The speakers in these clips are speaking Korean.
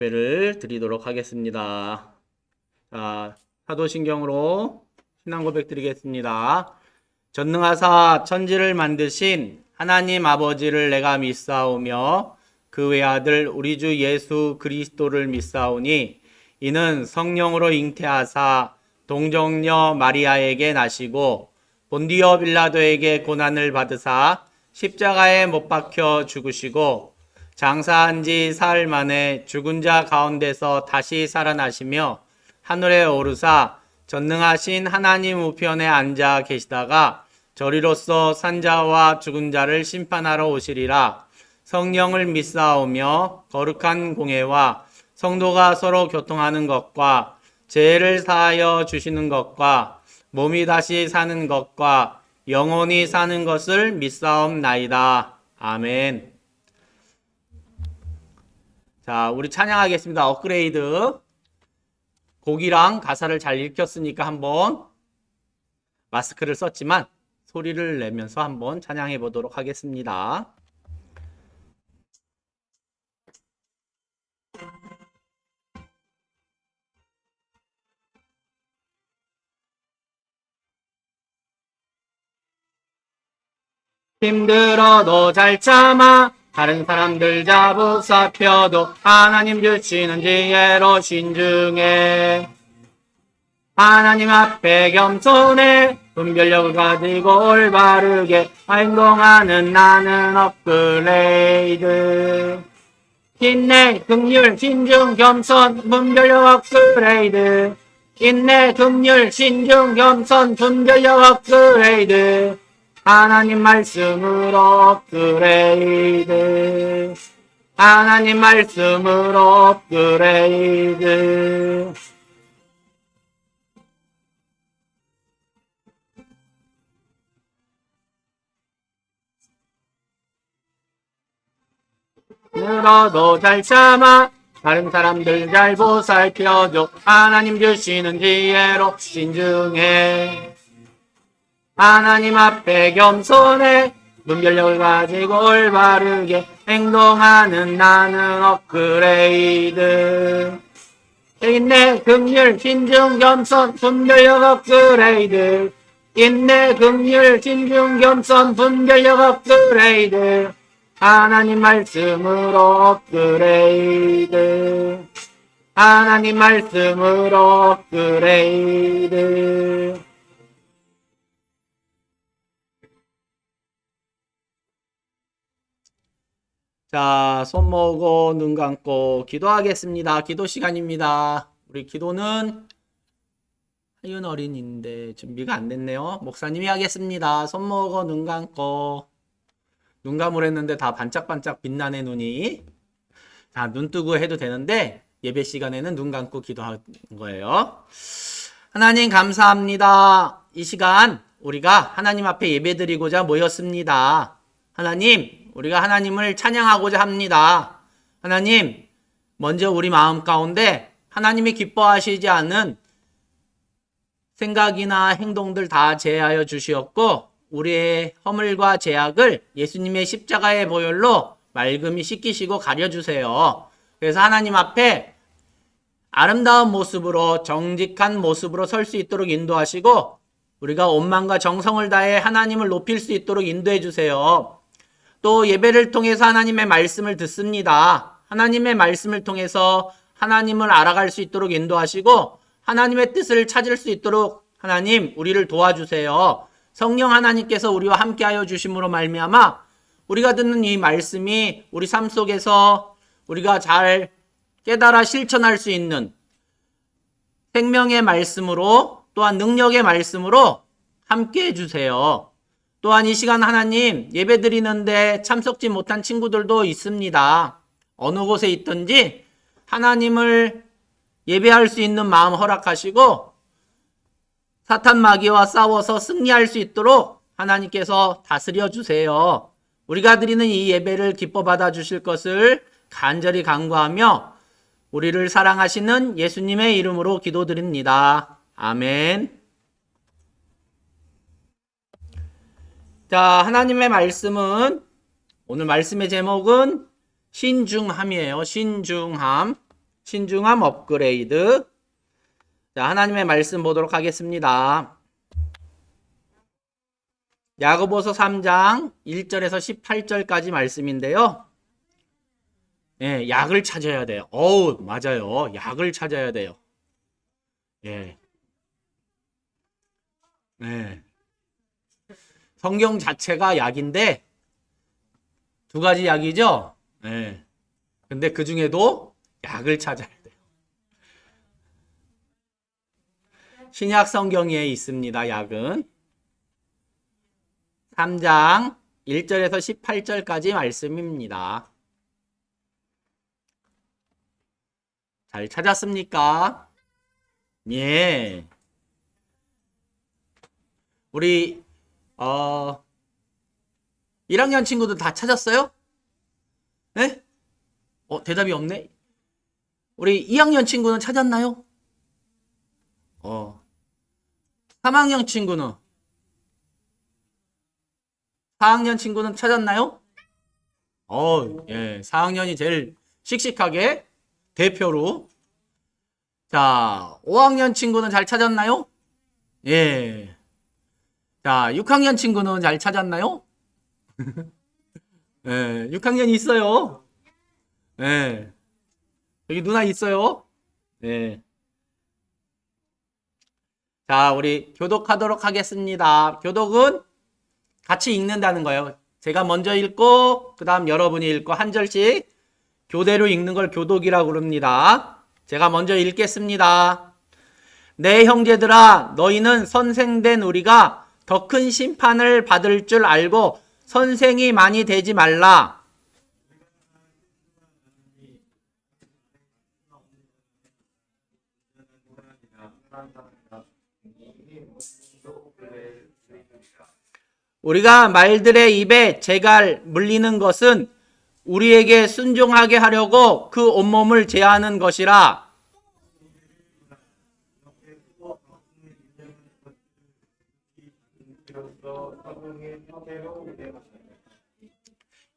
예배를 드리도록 하겠습니다. 자, 사도신경으로 신앙 고백 드리겠습니다. 전능하사 천지를 만드신 하나님 아버지를 내가 믿사오며 그 외아들 우리 주 예수 그리스도를 믿사오니 이는 성령으로 잉태하사 동정녀 마리아에게 나시고 본디오 빌라도에게 고난을 받으사 십자가에 못 박혀 죽으시고 장사한 지 사흘 만에 죽은 자 가운데서 다시 살아나시며 하늘에 오르사 전능하신 하나님 우편에 앉아 계시다가 저리로서 산자와 죽은 자를 심판하러 오시리라. 성령을 믿사오며 거룩한 공회와 성도가 서로 교통하는 것과 죄를 사하여 주시는 것과 몸이 다시 사는 것과 영원히 사는 것을 믿사옵나이다. 아멘. 자, 우리 찬양하겠습니다. 업그레이드. 곡이랑 가사를 잘 읽혔으니까 한번 마스크를 썼지만 소리를 내면서 한번 찬양해 보도록 하겠습니다. 힘들어도 잘 참아 다른 사람들 잡으사펴도 하나님 주시는 지혜로 신중해. 하나님 앞에 겸손해 분별력을 가지고 올바르게 행동하는 나는 업그레이드. 인내, 긍휼, 신중, 겸손, 분별력 업그레이드. 인내, 긍휼, 신중, 겸손, 분별력 업그레이드. 하나님 말씀으로 업그레이드. 하나님 말씀으로 업그레이드. 늘어도 잘 참아 다른 사람들 잘 보살펴줘 하나님 주시는 지혜로 신중해. 하나님 앞에 겸손해 분별력을 가지고 올바르게 행동하는 나는 업그레이드. 인내, 긍휼, 신중, 겸손, 분별력 업그레이드. 인내, 긍휼, 신중, 겸손, 분별력 업그레이드. 하나님 말씀으로 업그레이드. 하나님 말씀으로 업그레이드. 자, 손 모으고 눈 감고 기도하겠습니다. 기도 시간입니다. 우리 기도는 하윤 어린이인데 준비가 안 됐네요. 목사님이 하겠습니다. 손 모으고 눈 감고. 눈 감으랬는데 다 반짝반짝 빛나네 눈이. 자, 눈 뜨고 해도 되는데 예배 시간에는 눈 감고 기도하는 거예요. 하나님 감사합니다. 이 시간 우리가 하나님 앞에 예배드리고자 모였습니다. 하나님, 우리가 하나님을 찬양하고자 합니다. 하나님, 먼저 우리 마음 가운데 하나님이 기뻐하시지 않는 생각이나 행동들 다 제하여 주시었고 우리의 허물과 죄악을 예수님의 십자가의 보혈로 맑음이 씻기시고 가려주세요. 그래서 하나님 앞에 아름다운 모습으로 정직한 모습으로 설 수 있도록 인도하시고 우리가 온 마음과 정성을 다해 하나님을 높일 수 있도록 인도해 주세요. 또 예배를 통해서 하나님의 말씀을 듣습니다. 하나님의 말씀을 통해서 하나님을 알아갈 수 있도록 인도하시고 하나님의 뜻을 찾을 수 있도록 하나님 우리를 도와주세요. 성령 하나님께서 우리와 함께하여 주심으로 말미암아 우리가 듣는 이 말씀이 우리 삶 속에서 우리가 잘 깨달아 실천할 수 있는 생명의 말씀으로 또한 능력의 말씀으로 함께해 주세요. 또한 이 시간 하나님 예배드리는데 참석지 못한 친구들도 있습니다. 어느 곳에 있든지 하나님을 예배할 수 있는 마음 허락하시고 사탄 마귀와 싸워서 승리할 수 있도록 하나님께서 다스려 주세요. 우리가 드리는 이 예배를 기뻐 받아 주실 것을 간절히 간구하며 우리를 사랑하시는 예수님의 이름으로 기도드립니다. 아멘. 자, 하나님의 말씀은 오늘 말씀의 제목은 신중함이에요. 신중함. 신중함 업그레이드. 자, 하나님의 말씀 보도록 하겠습니다. 야고보서 3장 1절에서 18절까지 말씀인데요. 예, 약을 찾아야 돼요. 맞아요. 약을 찾아야 돼요. 예. 예. 성경 자체가 약인데 두 가지 약이죠. 예. 근데 그 중에도 약을 찾아야 돼요. 신약 성경에 있습니다. 약은 3장 1절에서 18절까지 말씀입니다. 잘 찾았습니까? 예. 우리 1학년 친구들 다 찾았어요? 네? 대답이 없네. 우리 2학년 친구는 찾았나요? 3학년 친구는? 4학년 친구는 찾았나요? 예. 4학년이 제일 씩씩하게 대표로. 자, 5학년 친구는 잘 찾았나요? 예. 자, 6학년 친구는 잘 찾았나요? 예, 6학년이 있어요. 예. 여기 누나 있어요. 예. 자, 우리 교독하도록 하겠습니다. 교독은 같이 읽는다는 거예요. 제가 먼저 읽고, 그 다음 여러분이 읽고, 한 절씩 교대로 읽는 걸 교독이라고 그럽니다. 제가 먼저 읽겠습니다. 내 형제들아, 너희는 선생된 우리가 더 큰 심판을 받을 줄 알고 선생이 많이 되지 말라. 우리가 말들의 입에 재갈 물리는 것은 우리에게 순종하게 하려고 그 온몸을 제하는 것이라.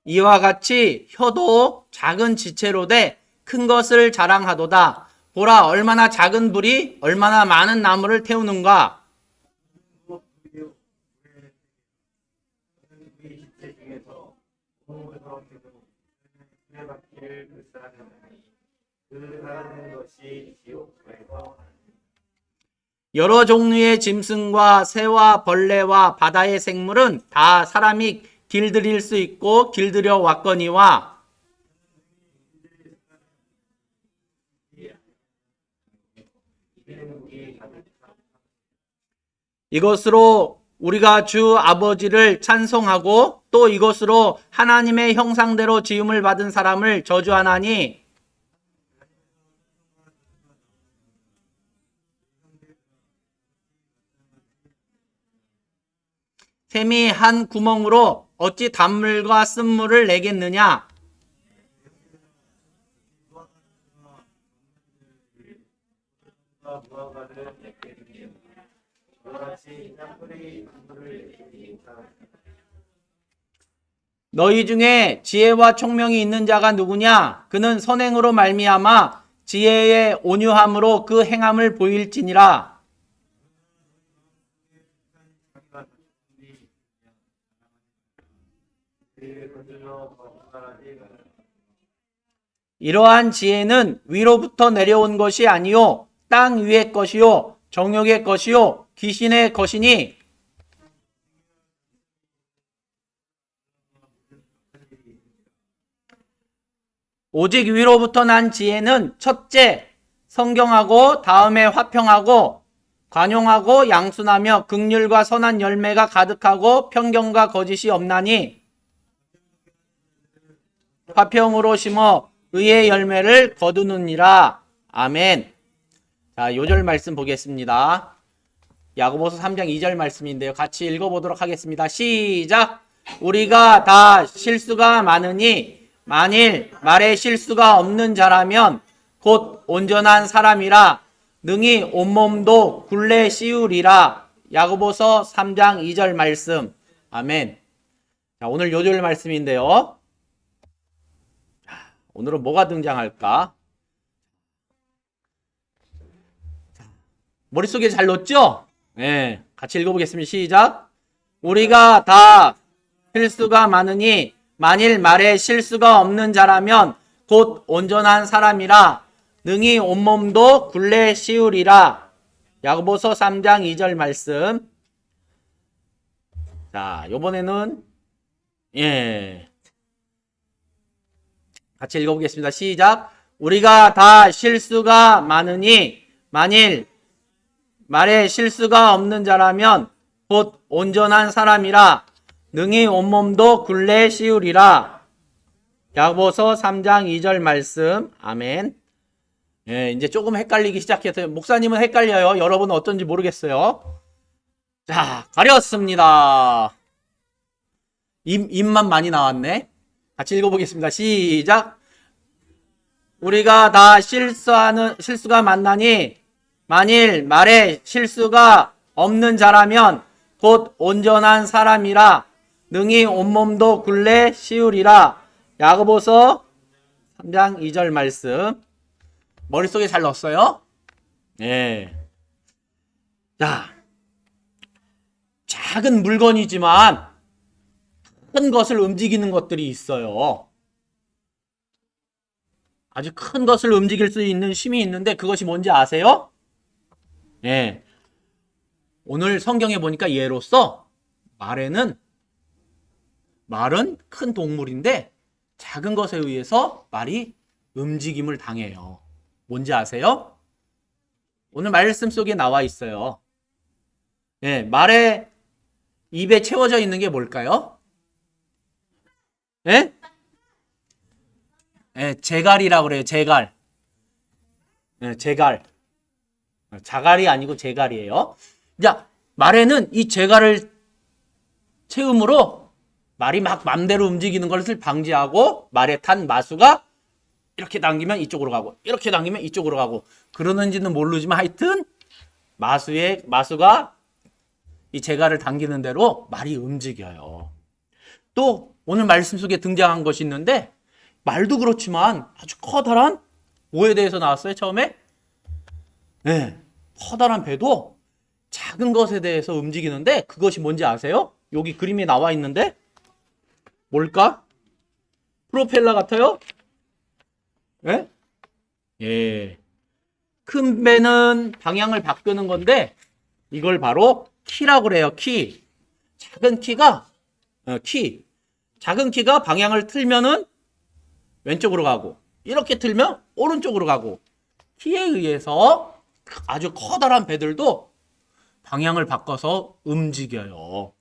이와 같이 혀도 작은 지체로 돼 큰 것을 자랑하도다. 보라, 얼마나 작은 불이 얼마나 많은 나무를 태우는가. 여러 종류의 짐승과 새와 벌레와 바다의 생물은 다 사람이 길들일 수 있고 길들여 왔거니와 이것으로 우리가 주 아버지를 찬송하고 또 이것으로 하나님의 형상대로 지음을 받은 사람을 저주하나니 샘이 한 구멍으로 어찌 단물과 쓴물을 내겠느냐. 너희 중에 지혜와 총명이 있는 자가 누구냐? 그는 선행으로 말미암아 지혜의 온유함으로 그 행함을 보일지니라. 이러한 지혜는 위로부터 내려온 것이 아니요 땅 위의 것이요 정욕의 것이요 귀신의 것이니 오직 위로부터 난 지혜는 첫째 성경하고 다음에 화평하고 관용하고 양순하며 긍휼과 선한 열매가 가득하고 편견과 거짓이 없나니 화평으로 심어 의의 열매를 거두느니라. 아멘. 자, 요절 말씀 보겠습니다. 야고보서 3장 2절 말씀인데요. 같이 읽어보도록 하겠습니다. 시작. 우리가 다 실수가 많으니 만일 말에 실수가 없는 자라면 곧 온전한 사람이라 능히 온몸도 굴레 씌우리라. 야고보서 3장 2절 말씀. 아멘. 자, 오늘 요절 말씀인데요. 오늘은 뭐가 등장할까? 머릿속에 잘 넣었죠? 네. 같이 읽어보겠습니다. 시작. 우리가 다 실수가 많으니 만일 말에 실수가 없는 자라면 곧 온전한 사람이라 능히 온몸도 굴레 씌우리라. 야고보서 3장 2절 말씀. 자, 요번에는 같이 읽어보겠습니다. 시작. 우리가 다 실수가 많으니 만일 말에 실수가 없는 자라면 곧 온전한 사람이라 능히 온몸도 굴레 씌우리라. 야고보서 3장 2절 말씀. 아멘. 이제 조금 헷갈리기 시작했어요. 목사님은 헷갈려요. 여러분은 어떤지 모르겠어요. 자, 가렸습니다. 입만 많이 나왔네. 같이 읽어보겠습니다. 시작. 우리가 다 실수가 많나니 만일 말에 실수가 없는 자라면 곧 온전한 사람이라 능히 온몸도 굴레 씌우리라. 야고보서 3장 2절 말씀. 머릿속에 잘 넣었어요? 네. 자, 작은 물건이지만 큰 것을 움직이는 것들이 있어요. 아주 큰 것을 움직일 수 있는 힘이 있는데 그것이 뭔지 아세요? 네. 오늘 성경에 보니까 예로서 말은 큰 동물인데 작은 것에 의해서 말이 움직임을 당해요. 뭔지 아세요? 오늘 말씀 속에 나와 있어요. 말의 입에 채워져 있는 게 뭘까요? 제갈이라고 그래요. 제갈. 제갈. 자갈이 아니고 제갈이에요. 자, 말에는 이 제갈을 채움으로 말이 막 맘대로 움직이는 것을 방지하고 말에 탄 마수가 이렇게 당기면 이쪽으로 가고 이렇게 당기면 이쪽으로 가고 그러는지는 모르지만 하여튼 마수가 이 제갈을 당기는 대로 말이 움직여요. 또 오늘 말씀 속에 등장한 것이 있는데 말도 그렇지만 아주 커다란 뭐에 대해서 나왔어요? 처음에? 커다란 배도 작은 것에 대해서 움직이는데 그것이 뭔지 아세요? 여기 그림에 나와 있는데 뭘까? 프로펠러 같아요? 큰 배는 방향을 바꾸는 건데 이걸 바로 키라고 그래요. 키. 작은 키가 방향을 틀면은 왼쪽으로 가고 이렇게 틀면 오른쪽으로 가고 키에 의해서 아주 커다란 배들도 방향을 바꿔서 움직여요.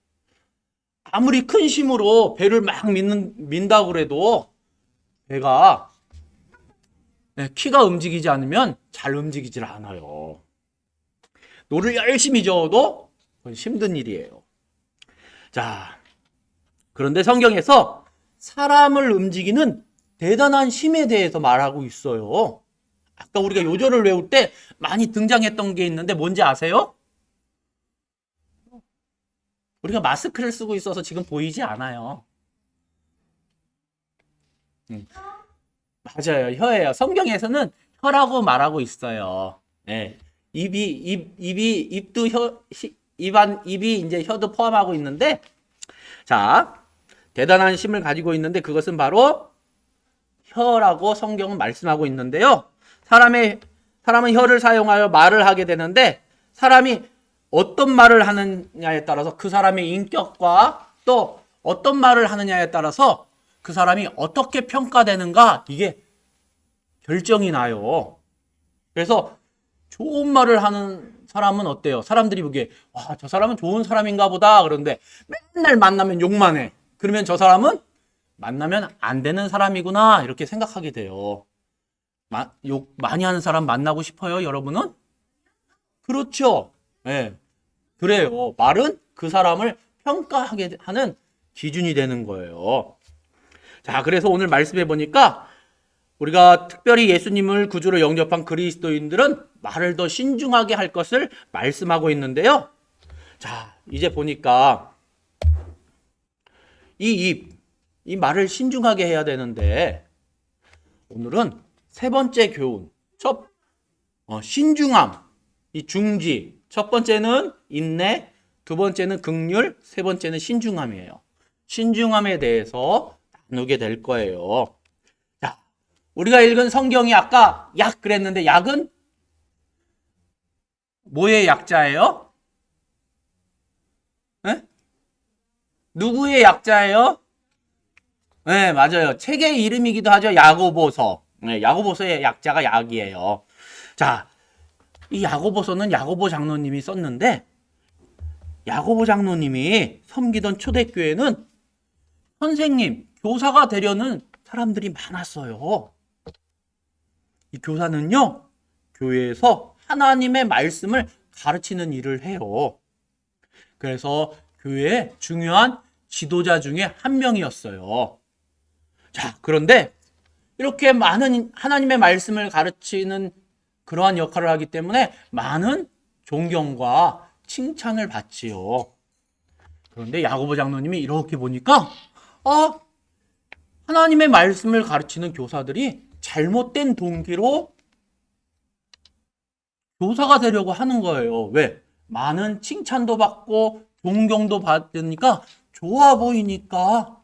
아무리 큰 힘으로 배를 막 민다고 그래도 배가 키가 움직이지 않으면 잘 움직이질 않아요. 노를 열심히 저어도 그건 힘든 일이에요. 자, 그런데 성경에서 사람을 움직이는 대단한 힘에 대해서 말하고 있어요. 아까 우리가 요절을 외울 때 많이 등장했던 게 있는데 뭔지 아세요? 우리가 마스크를 쓰고 있어서 지금 보이지 않아요. 맞아요. 혀예요. 성경에서는 혀라고 말하고 있어요. 입도 입이 이제 혀도 포함하고 있는데, 자, 대단한 힘을 가지고 있는데 그것은 바로 혀라고 성경은 말씀하고 있는데요. 사람은 혀를 사용하여 말을 하게 되는데 사람이 어떤 말을 하느냐에 따라서 그 사람의 인격과 또 어떤 말을 하느냐에 따라서 그 사람이 어떻게 평가되는가 이게 결정이 나요. 그래서 좋은 말을 하는 사람은 어때요? 사람들이 보기에 와, 저 사람은 좋은 사람인가 보다. 그런데 맨날 만나면 욕만 해. 그러면 저 사람은 만나면 안 되는 사람이구나 이렇게 생각하게 돼요. 욕 많이 하는 사람 만나고 싶어요, 여러분은? 그렇죠. 그래요. 말은 그 사람을 평가하게 하는 기준이 되는 거예요. 자, 그래서 오늘 말씀해 보니까 우리가 특별히 예수님을 구주로 영접한 그리스도인들은 말을 더 신중하게 할 것을 말씀하고 있는데요. 자, 이제 보니까 이 말을 신중하게 해야 되는데 오늘은 세 번째 교훈, 신중함. 이 중지. 첫 번째는 인내, 두 번째는 긍휼, 세 번째는 신중함이에요. 신중함에 대해서 나누게 될 거예요. 자, 우리가 읽은 성경이 아까 약 그랬는데 약은 뭐의 약자예요? 네? 누구의 약자예요? 네, 맞아요. 책의 이름이기도 하죠. 야고보서. 네, 야고보서의 약자가 약이에요. 자, 이 야고보서는 야고보 장로님이 썼는데 야고보 장로님이 섬기던 초대교회는 선생님, 교사가 되려는 사람들이 많았어요. 이 교사는요, 교회에서 하나님의 말씀을 가르치는 일을 해요. 그래서 교회의 중요한 지도자 중에 한 명이었어요. 자, 그런데 이렇게 많은 하나님의 말씀을 가르치는 그러한 역할을 하기 때문에 많은 존경과 칭찬을 받지요. 그런데 야고보 장로님이 이렇게 보니까 하나님의 말씀을 가르치는 교사들이 잘못된 동기로 교사가 되려고 하는 거예요. 왜? 많은 칭찬도 받고 존경도 받으니까 좋아 보이니까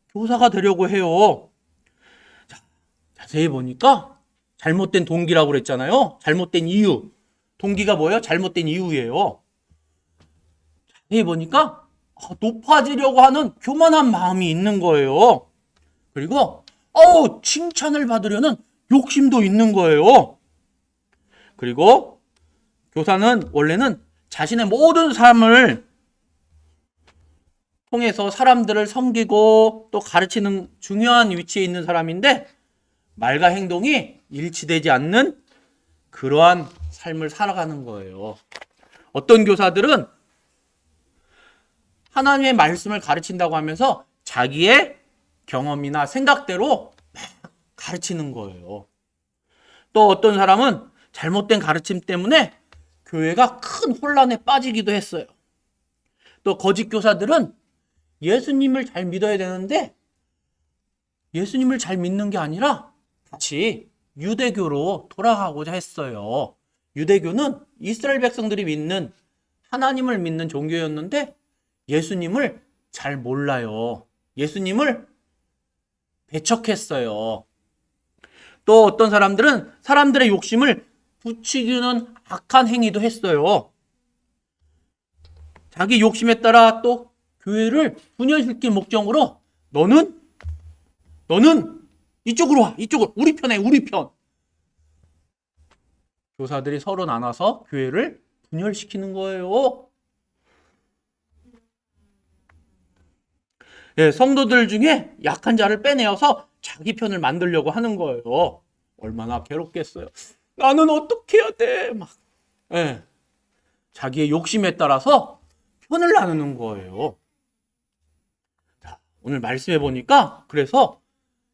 교사가 되려고 해요. 자, 자세히 보니까 잘못된 동기라고 그랬잖아요. 잘못된 이유. 동기가 뭐예요? 잘못된 이유예요. 자세히 보니까 높아지려고 하는 교만한 마음이 있는 거예요. 그리고 칭찬을 받으려는 욕심도 있는 거예요. 그리고 교사는 원래는 자신의 모든 삶을 통해서 사람들을 섬기고 또 가르치는 중요한 위치에 있는 사람인데 말과 행동이 일치되지 않는 그러한 삶을 살아가는 거예요. 어떤 교사들은 하나님의 말씀을 가르친다고 하면서 자기의 경험이나 생각대로 막 가르치는 거예요. 또 어떤 사람은 잘못된 가르침 때문에 교회가 큰 혼란에 빠지기도 했어요. 또 거짓 교사들은 예수님을 잘 믿어야 되는데 예수님을 잘 믿는 게 아니라 다시 유대교로 돌아가고자 했어요. 유대교는 이스라엘 백성들이 믿는 하나님을 믿는 종교였는데 예수님을 잘 몰라요. 예수님을 배척했어요. 또 어떤 사람들은 사람들의 욕심을 부추기는 악한 행위도 했어요. 자기 욕심에 따라 또 교회를 분열시킬 목적으로 너는 이쪽으로 와. 이쪽으로. 우리 편에 우리 편. 교사들이 서로 나눠서 교회를 분열시키는 거예요. 예, 성도들 중에 약한 자를 빼내어서 자기 편을 만들려고 하는 거예요. 얼마나 괴롭겠어요. 나는 어떻게 해야 돼? 막. 예. 자기의 욕심에 따라서 편을 나누는 거예요. 자, 오늘 말씀해 보니까 그래서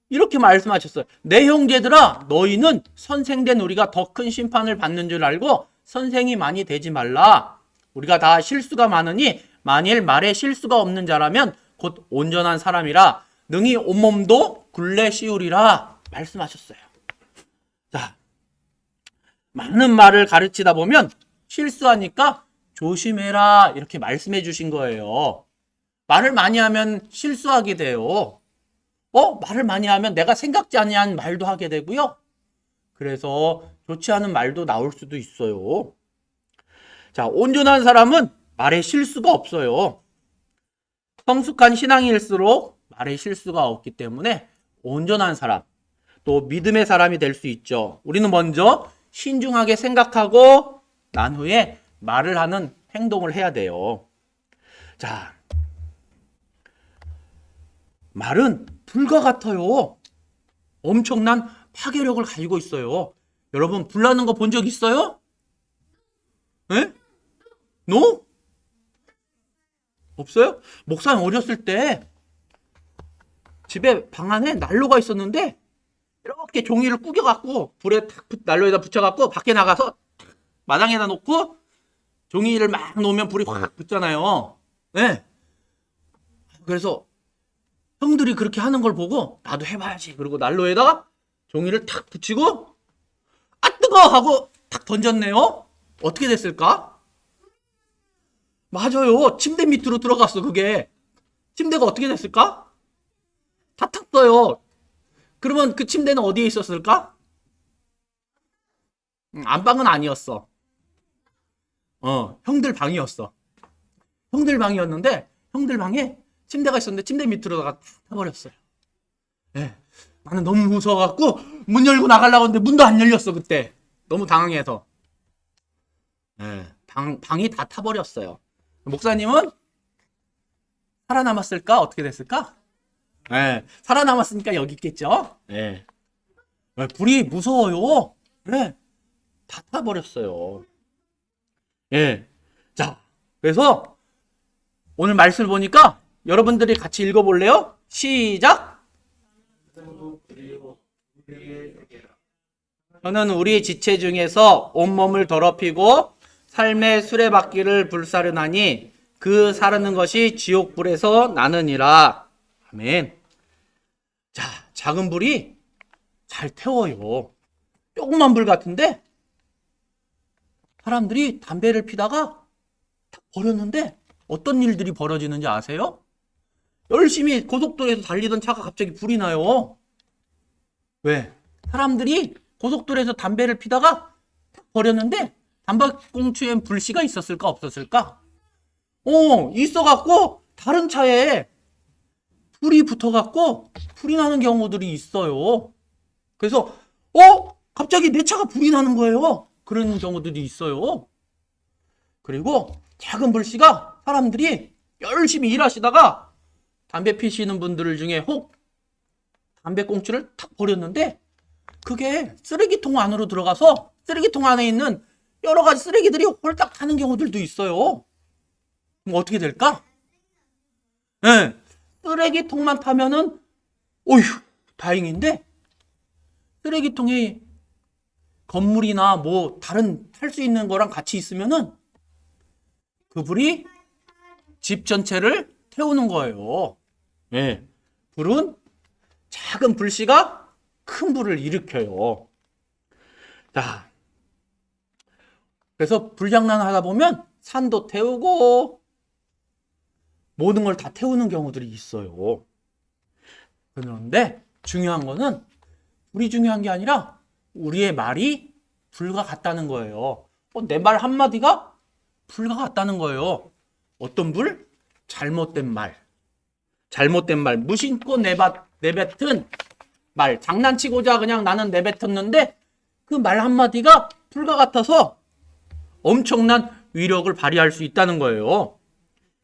이렇게 말씀하셨어요. 내 형제들아, 너희는 선생된 우리가 더 큰 심판을 받는 줄 알고 선생이 많이 되지 말라. 우리가 다 실수가 많으니 만일 말에 실수가 없는 자라면 곧 온전한 사람이라 능히 온몸도 굴레 씌우리라 말씀하셨어요. 자, 많은 말을 가르치다 보면 실수하니까 조심해라 이렇게 말씀해 주신 거예요. 말을 많이 하면 실수하게 돼요. 말을 많이 하면 내가 생각지 아니한 말도 하게 되고요. 그래서 좋지 않은 말도 나올 수도 있어요. 자, 온전한 사람은 말에 실수가 없어요. 성숙한 신앙일수록 말에 실수가 없기 때문에 온전한 사람, 또 믿음의 사람이 될 수 있죠. 우리는 먼저 신중하게 생각하고 난 후에 말을 하는 행동을 해야 돼요. 자, 말은 불과 같아요. 엄청난 파괴력을 가지고 있어요. 여러분, 불 나는 거 본 적 있어요? 에? No? 없어요? 목사님 어렸을 때 집에 방 안에 난로가 있었는데 이렇게 종이를 구겨갖고 불에 탁 난로에다 붙여갖고 밖에 나가서 마당에다 놓고 종이를 막 놓으면 불이 확 붙잖아요. 네. 그래서 형들이 그렇게 하는 걸 보고 나도 해봐야지. 그리고 난로에다가 종이를 탁 붙이고 뜨거! 하고 탁 던졌네요. 어떻게 됐을까? 맞아요. 침대 밑으로 들어갔어, 그게. 침대가 어떻게 됐을까? 다 탔어요. 그러면 그 침대는 어디에 있었을까? 안방은 아니었어. 형들 방이었어. 형들 방이었는데, 형들 방에 침대가 있었는데, 침대 밑으로다가 다 타버렸어요. 예. 나는 너무 무서워갖고, 문 열고 나가려고 했는데, 문도 안 열렸어, 그때. 너무 당황해서. 예. 방이 다 타버렸어요. 목사님은 살아남았을까? 어떻게 됐을까? 예. 살아남았으니까 여기 있겠죠? 예. 불이 무서워요. 예. 다 타버렸어요. 예. 자, 그래서 오늘 말씀을 보니까 여러분들이 같이 읽어볼래요? 시작! 저는 우리 지체 중에서 온몸을 더럽히고 삶의 수레바퀴를 불사르나니 그 사르는 것이 지옥불에서 나느니라. 아멘. 자, 작은 불이 잘 태워요. 조그만 불 같은데 사람들이 담배를 피다가 탁 버렸는데 어떤 일들이 벌어지는지 아세요? 열심히 고속도로에서 달리던 차가 갑자기 불이 나요. 왜? 사람들이 고속도로에서 담배를 피다가 탁 버렸는데 단박공추엔 불씨가 있었을까 없었을까? 있어갖고 다른 차에 불이 붙어갖고 불이 나는 경우들이 있어요. 그래서 갑자기 내 차가 불이 나는 거예요. 그런 경우들이 있어요. 그리고 작은 불씨가 사람들이 열심히 일하시다가 담배 피시는 분들 중에 혹 담배꽁초를 탁 버렸는데 그게 쓰레기통 안으로 들어가서 쓰레기통 안에 있는 여러 가지 쓰레기들이 홀딱 타는 경우들도 있어요. 그럼 어떻게 될까? 네, 쓰레기통만 타면은 어휴 다행인데 쓰레기통이 건물이나 뭐 다른 탈 수 있는 거랑 같이 있으면은 그 불이 집 전체를 태우는 거예요. 네, 불은 작은 불씨가 큰 불을 일으켜요. 자, 그래서 불장난 하다 보면 산도 태우고 모든 걸 다 태우는 경우들이 있어요. 그런데 중요한 거는 불이 중요한 게 아니라 우리의 말이 불과 같다는 거예요. 내 말 한마디가 불과 같다는 거예요. 어떤 불? 잘못된 말. 잘못된 말. 무심코 내뱉은 말. 장난치고자 그냥 나는 내뱉었는데 그 말 한마디가 불과 같아서 엄청난 위력을 발휘할 수 있다는 거예요.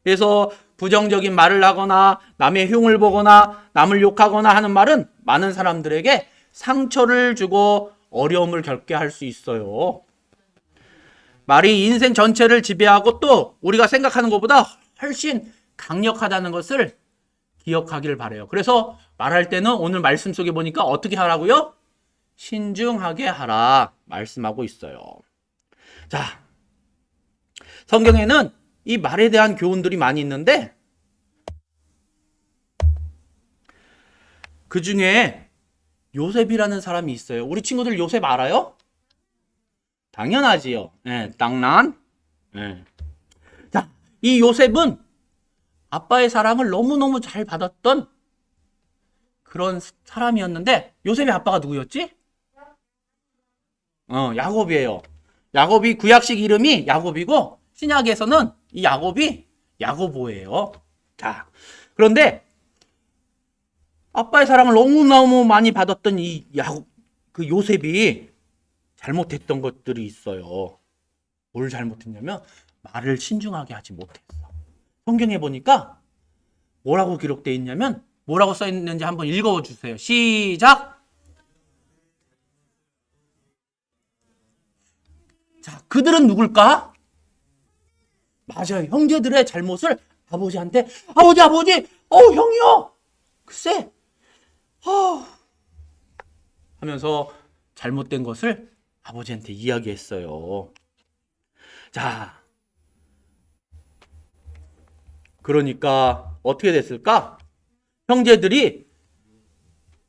그래서 부정적인 말을 하거나 남의 흉을 보거나 남을 욕하거나 하는 말은 많은 사람들에게 상처를 주고 어려움을 겪게 할 수 있어요. 말이 인생 전체를 지배하고 또 우리가 생각하는 것보다 훨씬 강력하다는 것을 기억하길 바라요. 그래서 말할 때는 오늘 말씀 속에 보니까 어떻게 하라고요? 신중하게 하라 말씀하고 있어요. 자, 성경에는 이 말에 대한 교훈들이 많이 있는데 그 중에 요셉이라는 사람이 있어요. 우리 친구들 요셉 알아요? 당연하지요. 네, 당난. 네. 자, 이 요셉은 아빠의 사랑을 너무너무 잘 받았던 그런 사람이었는데 요셉의 아빠가 누구였지? 야곱이에요. 야곱이 구약식 이름이 야곱이고 신약에서는 이 야곱이 야고보예요. 자, 그런데 아빠의 사랑을 너무너무 많이 받았던 그 요셉이 잘못했던 것들이 있어요. 뭘 잘못했냐면 말을 신중하게 하지 못했어. 성경에 보니까 뭐라고 기록되어 있냐면 뭐라고 써 있는지 한번 읽어주세요. 시작! 자, 그들은 누굴까? 맞아요. 형제들의 잘못을 아버지한테 아버지 형이요. 글쎄 하면서 잘못된 것을 아버지한테 이야기했어요. 자, 그러니까 어떻게 됐을까? 형제들이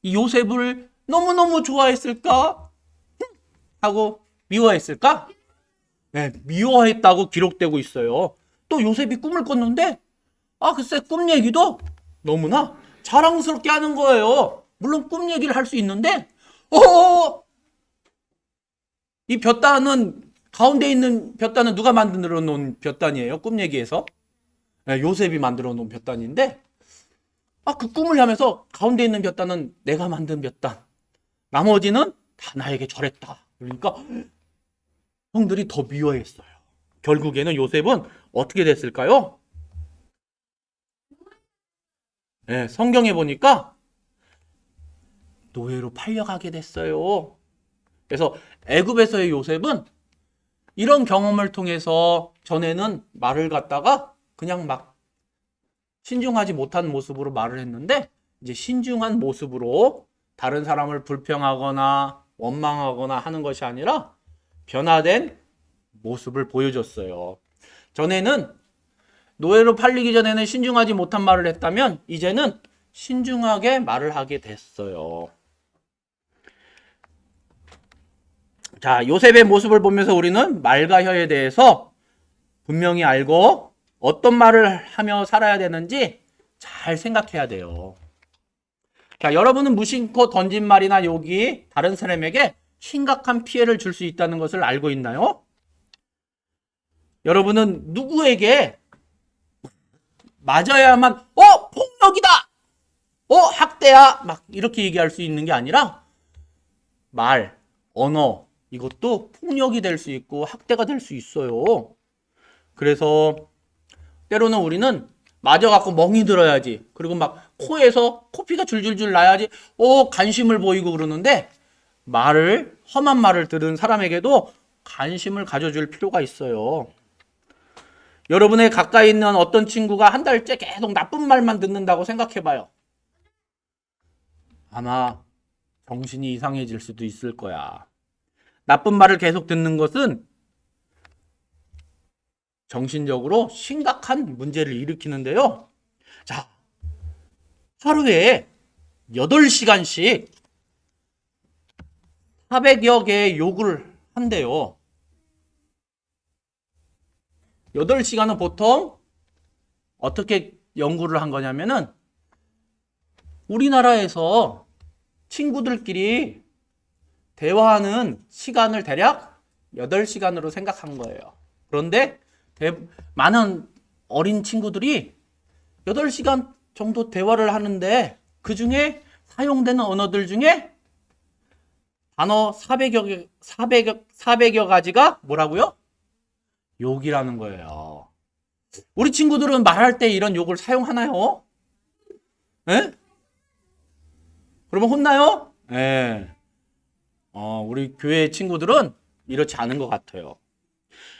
이 요셉을 너무너무 좋아했을까? 하고 미워했을까? 미워했다고 기록되고 있어요. 또 요셉이 꿈을 꿨는데 글쎄 꿈 얘기도 너무나 자랑스럽게 하는 거예요. 물론 꿈 얘기를 할 수 있는데 이 볕단은 가운데 있는 볕단은 누가 만들어 놓은 볕단이에요? 꿈 얘기에서 요셉이 만들어 놓은 볕단인데 그 꿈을 하면서 가운데 있는 볕단은 내가 만든 볕단, 나머지는 다 나에게 절했다. 그러니까 형들이 더 미워했어요. 결국에는 요셉은 어떻게 됐을까요? 성경에 보니까 노예로 팔려가게 됐어요. 그래서 애굽에서의 요셉은 이런 경험을 통해서 전에는 말을 갖다가 그냥 막 신중하지 못한 모습으로 말을 했는데 이제 신중한 모습으로 다른 사람을 불평하거나 원망하거나 하는 것이 아니라 변화된 모습을 보여줬어요. 전에는 노예로 팔리기 전에는 신중하지 못한 말을 했다면 이제는 신중하게 말을 하게 됐어요. 자, 요셉의 모습을 보면서 우리는 말과 혀에 대해서 분명히 알고 어떤 말을 하며 살아야 되는지 잘 생각해야 돼요. 자, 여러분은 무심코 던진 말이나 욕이 다른 사람에게 심각한 피해를 줄 수 있다는 것을 알고 있나요? 여러분은 누구에게 맞아야만 폭력이다! 학대야! 막 이렇게 얘기할 수 있는 게 아니라 말, 언어 이것도 폭력이 될 수 있고 학대가 될 수 있어요. 그래서 때로는 우리는 맞아갖고 멍이 들어야지. 그리고 막 코에서 코피가 줄줄줄 나야지. 관심을 보이고 그러는데 험한 말을 들은 사람에게도 관심을 가져줄 필요가 있어요. 여러분의 가까이 있는 어떤 친구가 한 달째 계속 나쁜 말만 듣는다고 생각해봐요. 아마 정신이 이상해질 수도 있을 거야. 나쁜 말을 계속 듣는 것은 정신적으로 심각한 문제를 일으키는데요. 자, 하루에 8시간씩 400여 개의 욕을 한대요. 8시간은 보통 어떻게 연구를 한 거냐면은 우리나라에서 친구들끼리 대화하는 시간을 대략 8시간으로 생각한 거예요. 그런데 많은 어린 친구들이 8시간 정도 대화를 하는데 그 중에 사용되는 언어들 중에 단어 400여 가지가 뭐라고요? 욕이라는 거예요. 우리 친구들은 말할 때 이런 욕을 사용하나요? 그러면 혼나요? 우리 교회 친구들은 이렇지 않은 것 같아요.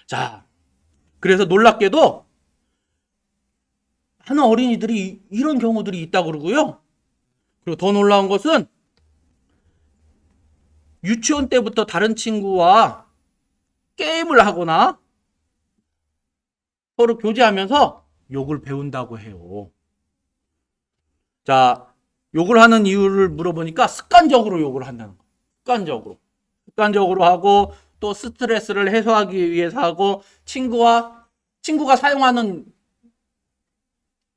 자, 그래서 놀랍게도 하는 어린이들이 이런 경우들이 있다고 그러고요. 그리고 더 놀라운 것은 유치원 때부터 다른 친구와 게임을 하거나 서로 교제하면서 욕을 배운다고 해요. 자, 욕을 하는 이유를 물어보니까 습관적으로 욕을 한다는 거예요. 습관적으로 하고 또 스트레스를 해소하기 위해서 하고 친구가 사용하는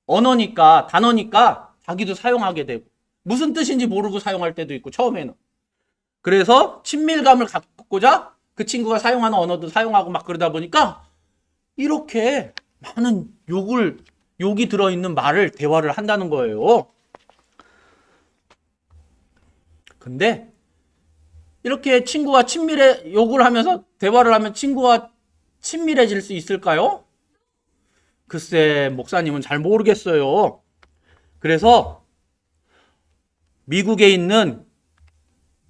언어니까 단어니까 자기도 사용하게 되고 무슨 뜻인지 모르고 사용할 때도 있고 처음에는. 그래서 친밀감을 갖고자 그 친구가 사용하는 언어도 사용하고 막 그러다 보니까 이렇게 많은 욕이 들어있는 말을 대화를 한다는 거예요. 근데 이렇게 친구와 욕을 하면서 대화를 하면 친구와 친밀해질 수 있을까요? 글쎄, 목사님은 잘 모르겠어요. 그래서 미국에 있는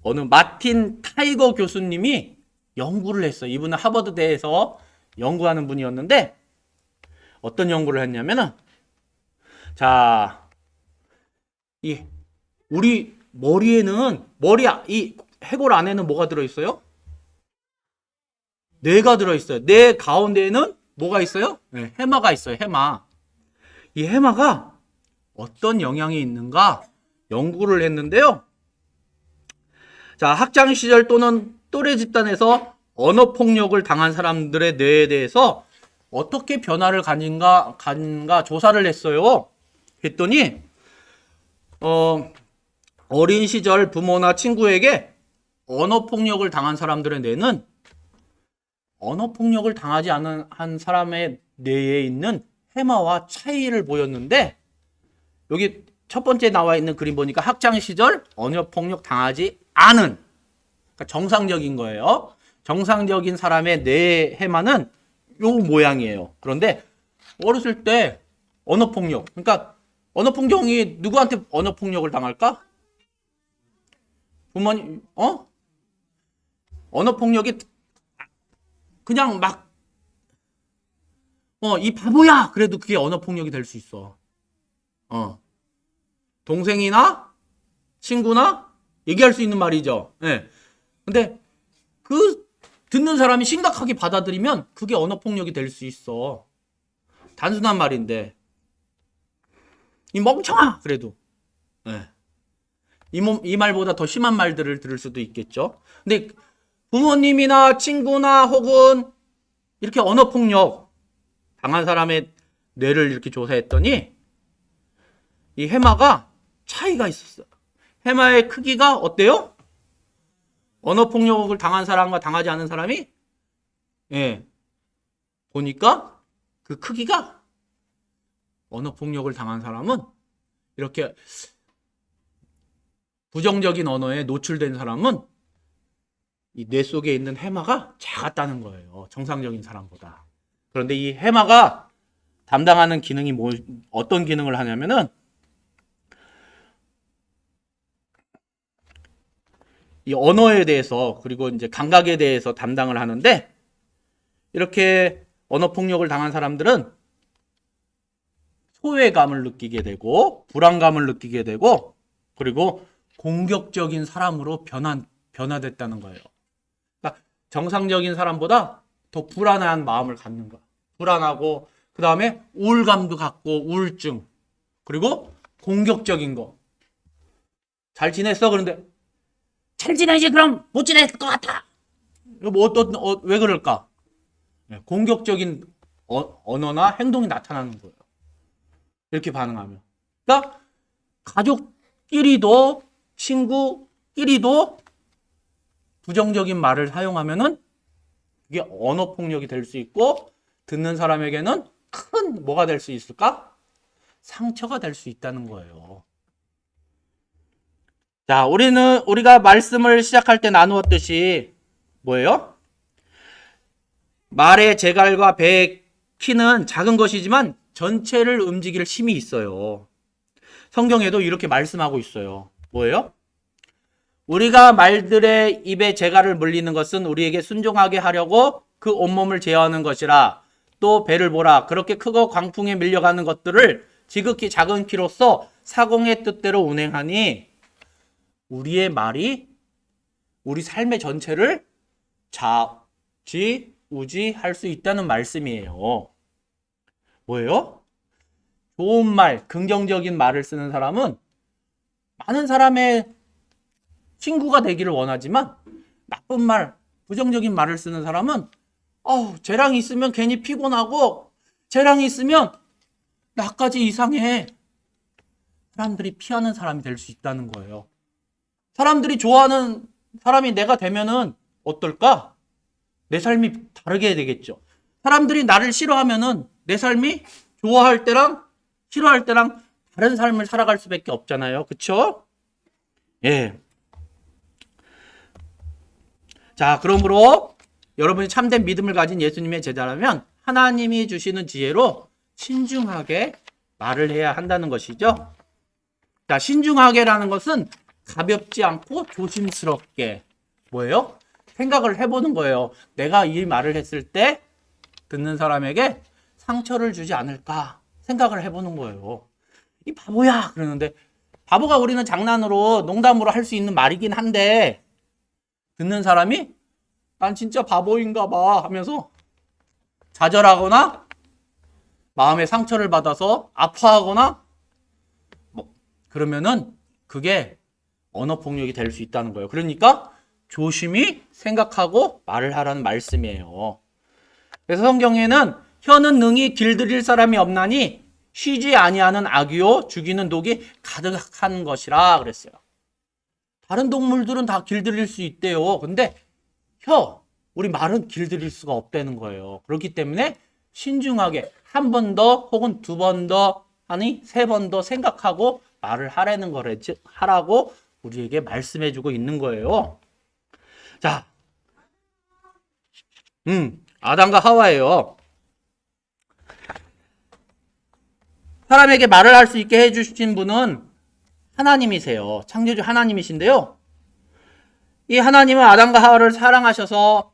어느 마틴 타이거 교수님이 연구를 했어요. 이분은 하버드대에서 연구하는 분이었는데 어떤 연구를 했냐면은 자, 우리 머리에는 이 해골 안에는 뭐가 들어있어요? 뇌가 들어있어요. 뇌 가운데에는 뭐가 있어요? 해마가 있어요. 해마. 이 해마가 어떤 영향이 있는가 연구를 했는데요. 자, 학창 시절 또는 또래 집단에서 언어 폭력을 당한 사람들의 뇌에 대해서 어떻게 변화를 가진가 조사를 했어요. 했더니 어린 시절 부모나 친구에게 언어 폭력을 당한 사람들의 뇌는 언어 폭력을 당하지 않은 한 사람의 뇌에 있는 해마와 차이를 보였는데, 여기 첫 번째 나와 있는 그림 보니까 학창 시절 언어 폭력 당하지 않은, 그러니까 정상적인 거예요. 정상적인 사람의 뇌 해마는 요 모양이에요. 그런데 어렸을 때 언어 폭력, 그러니까 언어 폭력이 누구한테 언어 폭력을 당할까? 부모님, 언어 폭력이 그냥 막, 이 바보야! 그래도 그게 언어 폭력이 될 수 있어. 동생이나 친구나 얘기할 수 있는 말이죠. 예. 근데 그 듣는 사람이 심각하게 받아들이면 그게 언어 폭력이 될 수 있어. 단순한 말인데. 이 멍청아! 그래도. 예. 이 말보다 더 심한 말들을 들을 수도 있겠죠. 근데 부모님이나 친구나 혹은 이렇게 언어 폭력 당한 사람의 뇌를 이렇게 조사했더니 이 해마가 차이가 있었어. 해마의 크기가 어때요? 언어 폭력을 당한 사람과 당하지 않은 사람이 보니까 그 크기가, 언어 폭력을 당한 사람은 이렇게 부정적인 언어에 노출된 사람은 이 뇌 속에 있는 해마가 작았다는 거예요. 정상적인 사람보다. 그런데 이 해마가 담당하는 기능이 어떤 기능을 하냐면은 이 언어에 대해서, 그리고 이제 감각에 대해서 담당을 하는데, 이렇게 언어 폭력을 당한 사람들은 소외감을 느끼게 되고 불안감을 느끼게 되고, 그리고 공격적인 사람으로 변화됐다는 거예요. 그러니까 정상적인 사람보다 더 불안한 마음을 갖는 거야. 불안하고, 그 다음에 우울감도 갖고, 우울증, 그리고 공격적인 거. 잘 지냈어? 그런데 잘 지내지? 그럼 못 지낼 것 같아. 왜 그럴까? 공격적인 언어나 행동이 나타나는 거예요. 이렇게 반응하면. 그러니까 가족끼리도, 친구끼리도 부정적인 말을 사용하면은 그게 언어 폭력이 될 수 있고, 듣는 사람에게는 큰 뭐가 될 수 있을까? 상처가 될 수 있다는 거예요. 자, 우리가 말씀을 시작할 때 나누었듯이 뭐예요? 말의 재갈과 배의 키는 작은 것이지만 전체를 움직일 힘이 있어요. 성경에도 이렇게 말씀하고 있어요. 뭐예요? 우리가 말들의 입에 재갈을 물리는 것은 우리에게 순종하게 하려고 그 온몸을 제어하는 것이라. 또 배를 보라. 그렇게 크고 광풍에 밀려가는 것들을 지극히 작은 키로서 사공의 뜻대로 운행하니, 우리의 말이 우리 삶의 전체를 좌지우지할 수 있다는 말씀이에요. 뭐예요? 좋은 말, 긍정적인 말을 쓰는 사람은 많은 사람의 친구가 되기를 원하지만, 나쁜 말, 부정적인 말을 쓰는 사람은 쟤랑 있으면 괜히 피곤하고, 쟤랑 있으면 나까지 이상해. 사람들이 피하는 사람이 될 수 있다는 거예요. 사람들이 좋아하는 사람이 내가 되면은 어떨까? 내 삶이 다르게 되겠죠. 사람들이 나를 싫어하면은 내 삶이 좋아할 때랑 싫어할 때랑 다른 삶을 살아갈 수밖에 없잖아요. 그쵸? 예. 자, 그러므로 여러분이 참된 믿음을 가진 예수님의 제자라면 하나님이 주시는 지혜로 신중하게 말을 해야 한다는 것이죠. 자, 신중하게라는 것은 가볍지 않고 조심스럽게, 뭐예요? 생각을 해보는 거예요. 내가 이 말을 했을 때 듣는 사람에게 상처를 주지 않을까 생각을 해보는 거예요. 이 바보야! 그러는데, 바보가 우리는 장난으로, 농담으로 할 수 있는 말이긴 한데, 듣는 사람이 난 진짜 바보인가 봐 하면서 좌절하거나 마음의 상처를 받아서 아파하거나 그러면은 그게 언어 폭력이 될 수 있다는 거예요. 그러니까 조심히 생각하고 말을 하라는 말씀이에요. 그래서 성경에는 혀는 능히 길들일 사람이 없나니 쉬지 아니하는 악이요 죽이는 독이 가득한 것이라 그랬어요. 다른 동물들은 다 길들일 수 있대요. 근데 우리 말은 길들일 수가 없다는 거예요. 그렇기 때문에 신중하게 한 번 더 혹은 두 번 더 아니 세 번 더 생각하고 말을 하라고 우리에게 말씀해주고 있는 거예요. 자, 아담과 하와예요. 사람에게 말을 할 수 있게 해주신 분은 하나님이세요. 창조주 하나님이신데요. 이 하나님은 아담과 하와를 사랑하셔서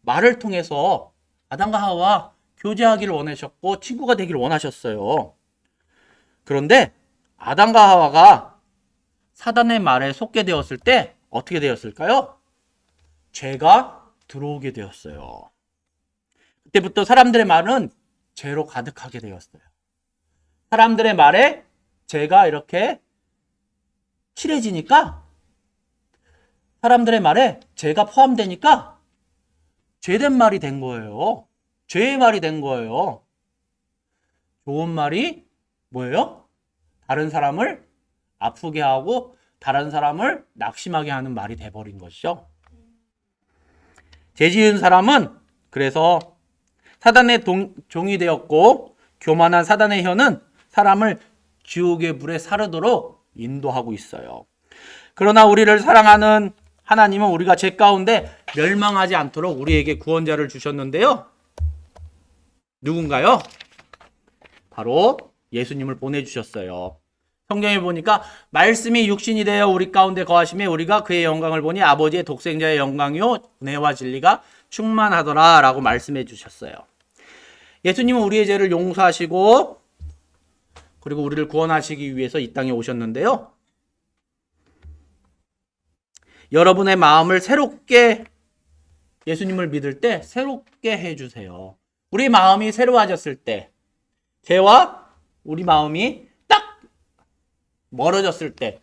말을 통해서 아담과 하와 교제하기를 원하셨고 친구가 되기를 원하셨어요. 그런데 아담과 하와가 사단의 말에 속게 되었을 때 어떻게 되었을까요? 죄가 들어오게 되었어요. 그때부터 사람들의 말은 죄로 가득하게 되었어요. 사람들의 말에 죄가 이렇게 칠해지니까 사람들의 말에 죄가 포함되니까 죄된 말이 된 거예요. 죄의 말이 된 거예요. 좋은 말이 뭐예요? 다른 사람을 아프게 하고 다른 사람을 낙심하게 하는 말이 돼버린 것이죠. 죄 지은 사람은 그래서 사단의 종이 되었고 교만한 사단의 혀는 사람을 지옥의 불에 사르도록 인도하고 있어요. 그러나 우리를 사랑하는 하나님은 우리가 죄 가운데 멸망하지 않도록 우리에게 구원자를 주셨는데요. 누군가요? 바로 예수님을 보내주셨어요. 성경에 보니까 말씀이 육신이 되어 우리 가운데 거하시며 우리가 그의 영광을 보니 아버지의 독생자의 영광이요 은혜와 진리가 충만하더라 라고 말씀해 주셨어요. 예수님은 우리의 죄를 용서하시고 그리고 우리를 구원하시기 위해서 이 땅에 오셨는데요. 여러분의 마음을 새롭게 예수님을 믿을 때 새롭게 해주세요. 우리 마음이 새로워졌을 때 죄와 우리 마음이 딱 멀어졌을 때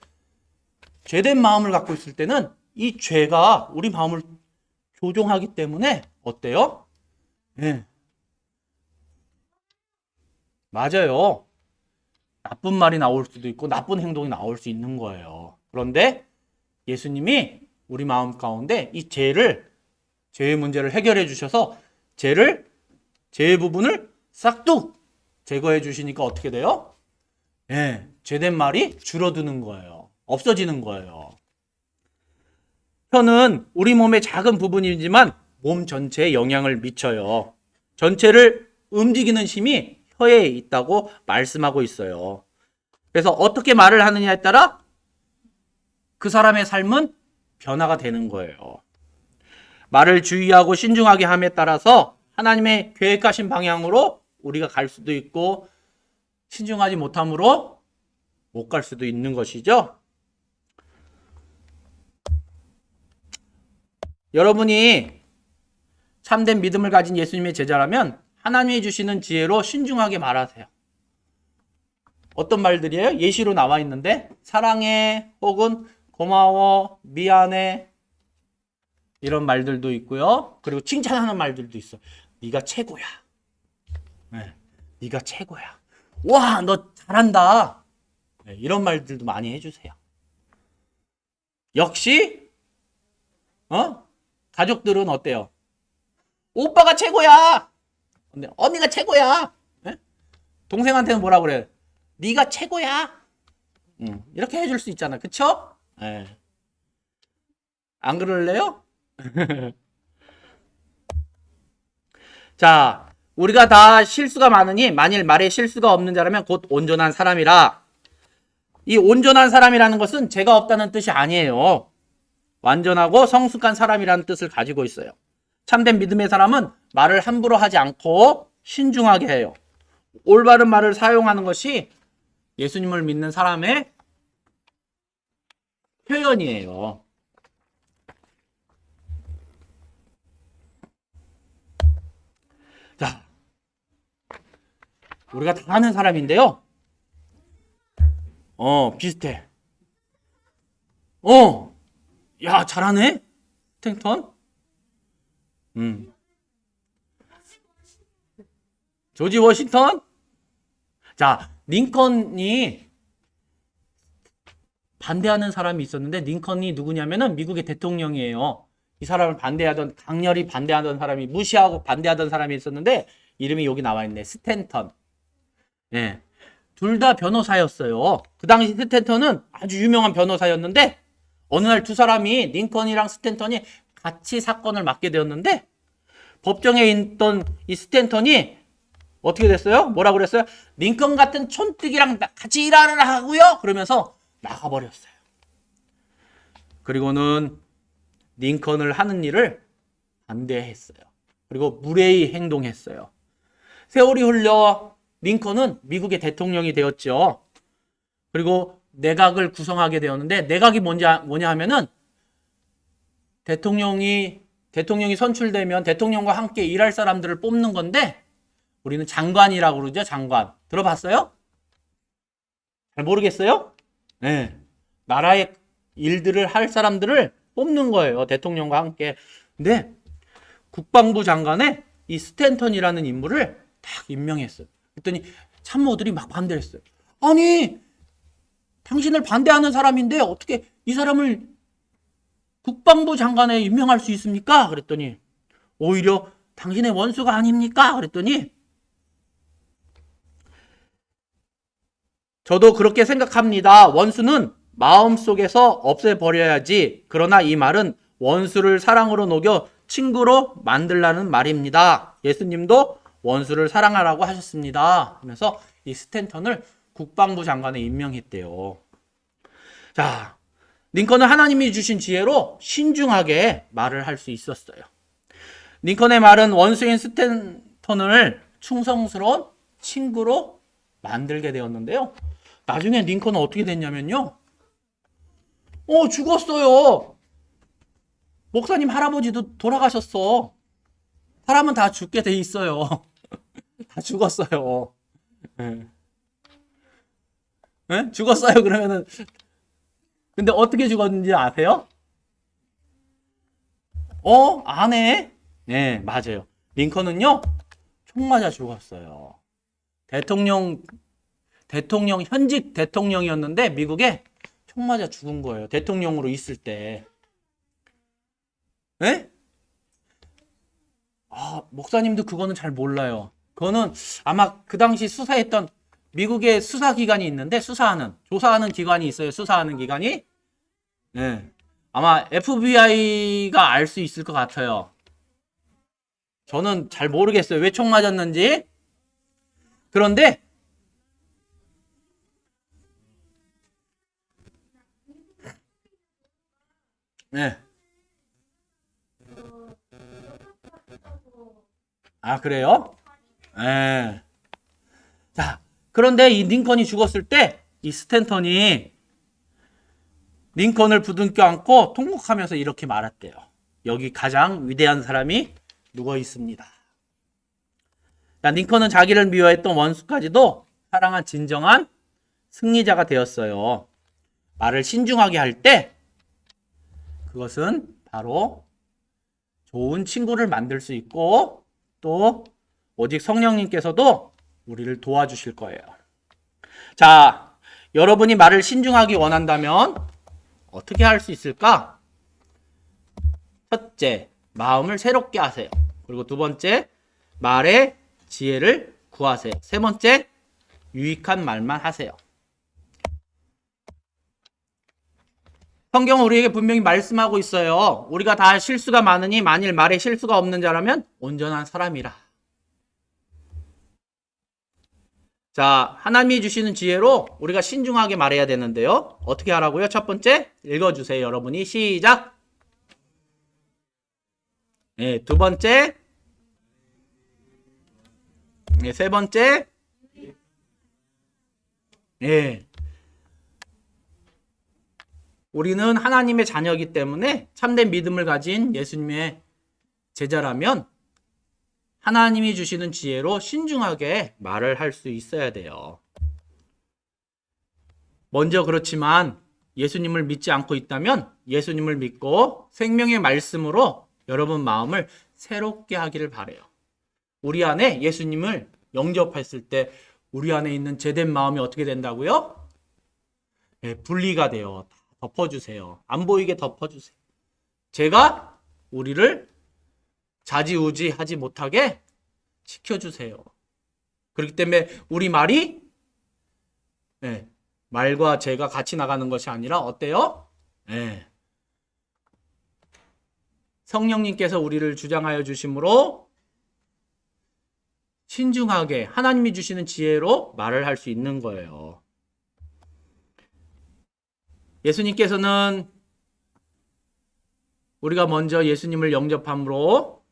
죄된 마음을 갖고 있을 때는 이 죄가 우리 마음을 조종하기 때문에 어때요? 네. 맞아요. 나쁜 말이 나올 수도 있고 나쁜 행동이 나올 수 있는 거예요. 그런데 예수님이 우리 마음 가운데 이 죄의 문제를 해결해 주셔서 죄의 부분을 싹둑 제거해 주시니까 어떻게 돼요? 죄된 말이 줄어드는 거예요. 없어지는 거예요. 혀는 우리 몸의 작은 부분이지만 몸 전체에 영향을 미쳐요. 전체를 움직이는 힘이 혀에 있다고 말씀하고 있어요. 그래서 어떻게 말을 하느냐에 따라 그 사람의 삶은 변화가 되는 거예요. 말을 주의하고 신중하게 함에 따라서 하나님의 계획하신 방향으로 우리가 갈 수도 있고 신중하지 못함으로 못 갈 수도 있는 것이죠. 여러분이 참된 믿음을 가진 예수님의 제자라면 하나님이 주시는 지혜로 신중하게 말하세요. 어떤 말들이에요? 예시로 나와 있는데 사랑해 혹은 고마워, 미안해 이런 말들도 있고요. 그리고 칭찬하는 말들도 있어. 네가 최고야. 네, 네가 최고야. 와, 너 잘한다. 네, 이런 말들도 많이 해주세요. 역시 가족들은 어때요? 오빠가 최고야. 언니가 최고야. 네? 동생한테는 뭐라 그래? 네가 최고야. 이렇게 해줄 수 있잖아. 그쵸? 네. 안 그럴래요? 자, 우리가 다 실수가 많으니 만일 말에 실수가 없는 자라면 곧 온전한 사람이라. 이 온전한 사람이라는 것은 죄가 없다는 뜻이 아니에요. 완전하고 성숙한 사람이라는 뜻을 가지고 있어요. 참된 믿음의 사람은 말을 함부로 하지 않고 신중하게 해요. 올바른 말을 사용하는 것이 예수님을 믿는 사람의 표현이에요. 자, 우리가 다 아는 사람인데요. 비슷해. 야, 잘하네? 스탠턴? 조지 워싱턴? 자, 링컨이 반대하는 사람이 있었는데, 링컨이 누구냐면은 미국의 대통령이에요. 이 사람을 강렬히 반대하던 사람이, 무시하고 반대하던 사람이 있었는데, 이름이 여기 나와 있네. 스탠턴. 예. 둘 다 변호사였어요. 그 당시 스탠턴은 아주 유명한 변호사였는데, 어느 날 두 사람이, 링컨이랑 스탠턴이 같이 사건을 맡게 되었는데, 법정에 있던 이 스탠턴이 어떻게 됐어요? 뭐라 그랬어요? 링컨 같은 촌뜨기랑 같이 일하라 하고요. 그러면서 나가버렸어요. 그리고는 링컨을 하는 일을 반대했어요. 그리고 무례히 행동했어요. 세월이 흘러 링컨은 미국의 대통령이 되었죠. 그리고 내각을 구성하게 되었는데, 내각이 뭐냐 하면은 대통령이 선출되면 대통령과 함께 일할 사람들을 뽑는 건데, 우리는 장관이라고 그러죠. 장관. 들어봤어요? 잘 모르겠어요? 네. 나라의 일들을 할 사람들을 뽑는 거예요. 대통령과 함께. 근데 국방부 장관에 이 스탠턴이라는 인물을 딱 임명했어요. 그랬더니 참모들이 막 반대했어요. 아니, 당신을 반대하는 사람인데 어떻게 이 사람을 국방부 장관에 임명할 수 있습니까? 그랬더니 오히려 당신의 원수가 아닙니까? 그랬더니 저도 그렇게 생각합니다. 원수는 마음속에서 없애버려야지. 그러나 이 말은 원수를 사랑으로 녹여 친구로 만들라는 말입니다. 예수님도 원수를 사랑하라고 하셨습니다. 하면서 이 스탠턴을 국방부 장관에 임명했대요. 자, 링컨은 하나님이 주신 지혜로 신중하게 말을 할 수 있었어요. 링컨의 말은 원수인 스탠턴을 충성스러운 친구로 만들게 되었는데요. 나중에 링컨은 어떻게 됐냐면요. 죽었어요. 목사님 할아버지도 돌아가셨어. 사람은 다 죽게 돼 있어요. 다 죽었어요. 네. 네? 죽었어요. 그러면은 근데 어떻게 죽었는지 아세요? 안 해? 네, 맞아요. 링컨은요, 총 맞아 죽었어요. 현직 대통령이었는데, 미국에 총 맞아 죽은 거예요. 대통령으로 있을 때. 네? 목사님도 그거는 잘 몰라요. 그거는 아마 그 당시 수사했던 미국의 수사기관이 있는데, 조사하는 기관이 있어요. 수사하는 기관이. 네. 아마 FBI가 알 수 있을 것 같아요. 저는 잘 모르겠어요. 왜 총 맞았는지. 그런데 네. 그래요? 네. 자, 그런데 이 링컨이 죽었을 때 이 스탠턴이 링컨을 부둥켜 안고 통곡하면서 이렇게 말했대요. 여기 가장 위대한 사람이 누워 있습니다. 자, 링컨은 자기를 미워했던 원수까지도 사랑한 진정한 승리자가 되었어요. 말을 신중하게 할 때 그것은 바로 좋은 친구를 만들 수 있고 또 오직 성령님께서도 우리를 도와주실 거예요. 자, 여러분이 말을 신중하게 원한다면 어떻게 할 수 있을까? 첫째, 마음을 새롭게 하세요. 그리고 두 번째, 말의 지혜를 구하세요. 세 번째, 유익한 말만 하세요. 성경은 우리에게 분명히 말씀하고 있어요. 우리가 다 실수가 많으니 만일 말에 실수가 없는 자라면 온전한 사람이라. 자, 하나님이 주시는 지혜로 우리가 신중하게 말해야 되는데요. 어떻게 하라고요? 첫 번째, 읽어주세요. 여러분이 시작. 네, 두 번째, 네, 세 번째, 네. 우리는 하나님의 자녀이기 때문에 참된 믿음을 가진 예수님의 제자라면 하나님이 주시는 지혜로 신중하게 말을 할 수 있어야 돼요. 먼저 그렇지만 예수님을 믿지 않고 있다면 예수님을 믿고 생명의 말씀으로 여러분 마음을 새롭게 하기를 바라요. 우리 안에 예수님을 영접했을 때 우리 안에 있는 죄된 마음이 어떻게 된다고요? 네, 분리가 돼요. 덮어주세요. 안 보이게 덮어주세요. 제가 우리를 좌지우지하지 못하게 지켜주세요. 그렇기 때문에 우리 말이 말과 죄가 같이 나가는 것이 아니라 어때요? 성령님께서 우리를 주장하여 주심으로 신중하게 하나님이 주시는 지혜로 말을 할 수 있는 거예요. 예수님께서는 우리가 먼저 예수님을 영접함으로